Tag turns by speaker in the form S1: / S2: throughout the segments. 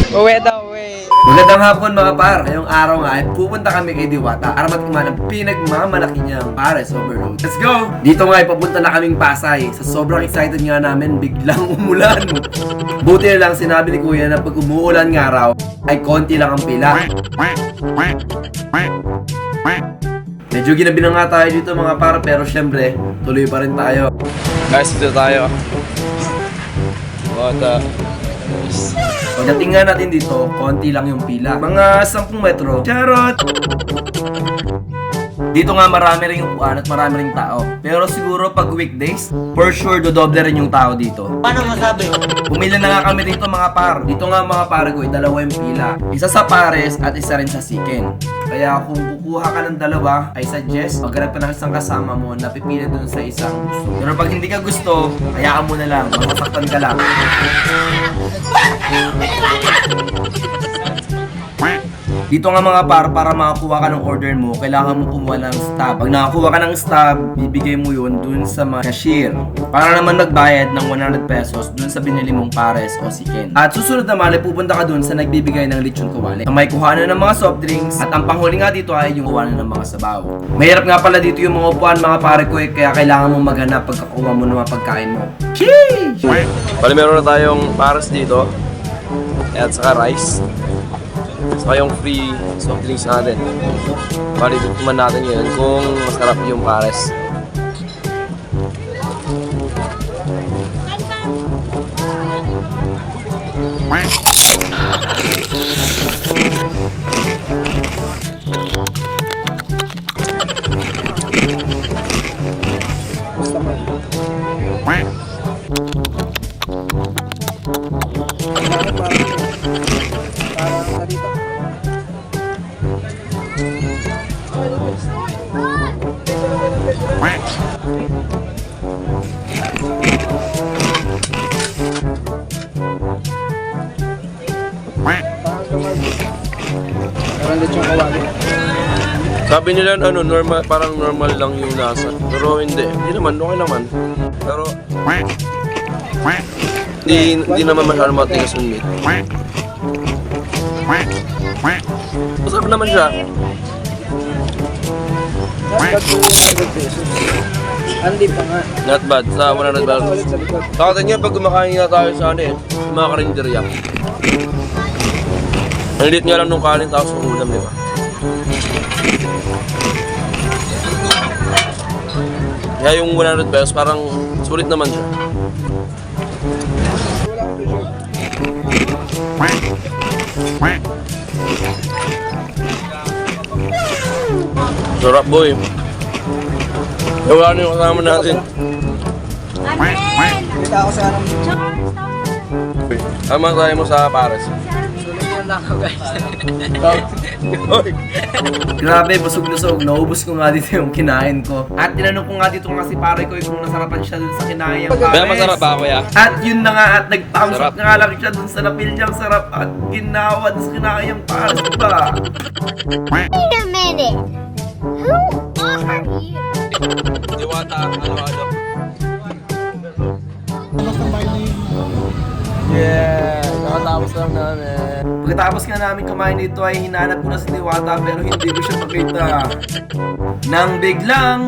S1: Uwi daw, uwi.
S2: Magandang hapon mga par. Ngayong araw nga ay pupunta kami kay Diwata para matikman ang pinagmamalaki niyang Pares Overload. Let's go! Dito nga ay papunta na kaming Pasay. Sa sobrang excited nga namin, biglang umulan. Buti na lang sinabi ni Kuya na pag umuulan nga raw, ay konti lang ang pila. Medyo ginabi na nga tayo dito mga par, pero syempre, tuloy pa rin tayo.
S1: Guys, dito tayo.
S2: Pagdating nga natin dito, konti lang yung pila. Mga 10 metro. Charot! Dito nga marami rin yung upuan at marami rin tao. Pero siguro pag weekdays, for sure dodoble rin yung tao dito.
S3: Paano masabi?
S2: Pumila na nga kami dito mga par. Dito nga mga par ko, dalawa yung pila. Isa sa Pares at isa rin sa Chicken. Kaya kung kukuha ka ng dalawa, I suggest maghanap ka ng isang kasama mo na pipili dun sa isang gusto. Pero pag hindi ka gusto, hayaan mo na lang. Masaktan ka lang. Dito nga mga par, para makakuha ka ng order mo, kailangan mo kumuha ng stub. Pag nakakuha ka ng stub, bibigay mo yun dun sa mga cashier. Para naman magbayad ng 100 pesos dun sa binili mong Pares o Chicken. At susunod naman ay pupunta ka dun sa nagbibigay ng lechon kawali. May kuhanan ng mga soft drinks at ang panghuli nga dito ay yung kuhanan ng mga sabaw. Mahirap nga pala dito yung mga upuan mga pare ko kaya kailangan mo maghanap pagkakuha mo ng mga pagkain mo. Sheesh!
S1: Bali, meron na tayong Pares dito. At saka rice. Saka yung free soft drinks natin. Bali, tikman natin yun kung masarap yung Pares. Sabi nila ano, normal, parang normal lang yung lasa. Pero hindi naman, okay naman. Pero hindi naman masyadong matigas yung meat. Masarap naman siya.
S3: Hindi pa nga.
S1: Not bad, sa 100 pesos. Takatan niya pag kumakain nga tayo sa ano sa mga karinderya. Ang liit nga lang nung kanin tapos ang ulam, di ba? Kaya yung 100 pesos parang sulit naman siya. Sarap boy. Wala na yung kasama natin.
S3: Kita ako sa anong
S1: Tama tayo mo sa Pares.
S3: sulit lang ako guys.
S1: Oy.
S2: Grabe, busog-lusog. Naubos ko nga dito yung kinain ko. At tinanong ko nga dito kasi pare ko kung nasarapan siya dun sa kinain yung
S1: Kaya
S2: Pares.
S1: masarap ba kuya?
S2: At yun na nga, at nag-thumbs up
S1: Sarap.
S2: na nga lang siya dun sa napil niyang sarap at ginawa dun sa kinain yung Pares ba?
S4: Wait a minute. Who are you?
S1: Diwata, ano.
S2: Yeah, nakatapos lang namin. Pagkatapos nga namin kumain dito ay hinanap ko na si Diwata pero hindi ko siya makita. Nang biglang,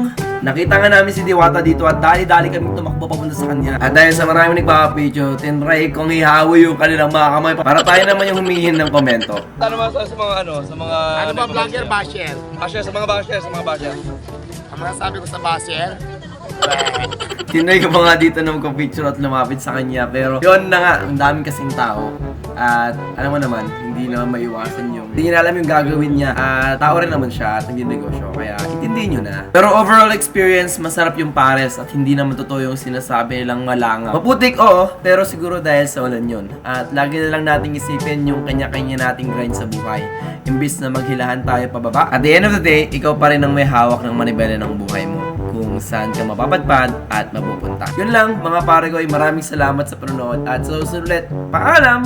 S2: nakita nga namin si Diwata dito at dali-dali kami tumakbo papunta sa kanya. At dahil sa marami nagpapapidyo, tinry kong ihawi yung kanilang mga kamay para tayo naman yung humihin ng komento.
S1: Ano ba sa mga sa mga
S5: Ano ba vlogger basher?
S1: basher, sa mga basher.
S5: Ang masasabi ko sa basher?
S2: Tinry ko pa nga dito na magpapicture at lumapit sa kanya pero yun na nga, ang daming kasing tao. At alam mo naman, hindi naman maiwasan yung hindi niya alam yung gagawin niya at tao rin naman siya at naging-negosyo kaya intindihin nyo na. Pero overall experience, masarap yung Pares at hindi naman totoo yung sinasabi nilang malanga. Maputik oo, pero siguro dahil sa ulan yun. At lagi na lang nating isipin yung kanya-kanya nating grind sa buhay. Imbis na maghilahan tayo pababa. At the end of the day, ikaw pa rin ang may hawak ng manibela ng buhay mo. Kung saan ka mapapadpad at mapupunta. Yun lang mga pare ko, maraming salamat sa panonood at sa susunod ulit. Paalam!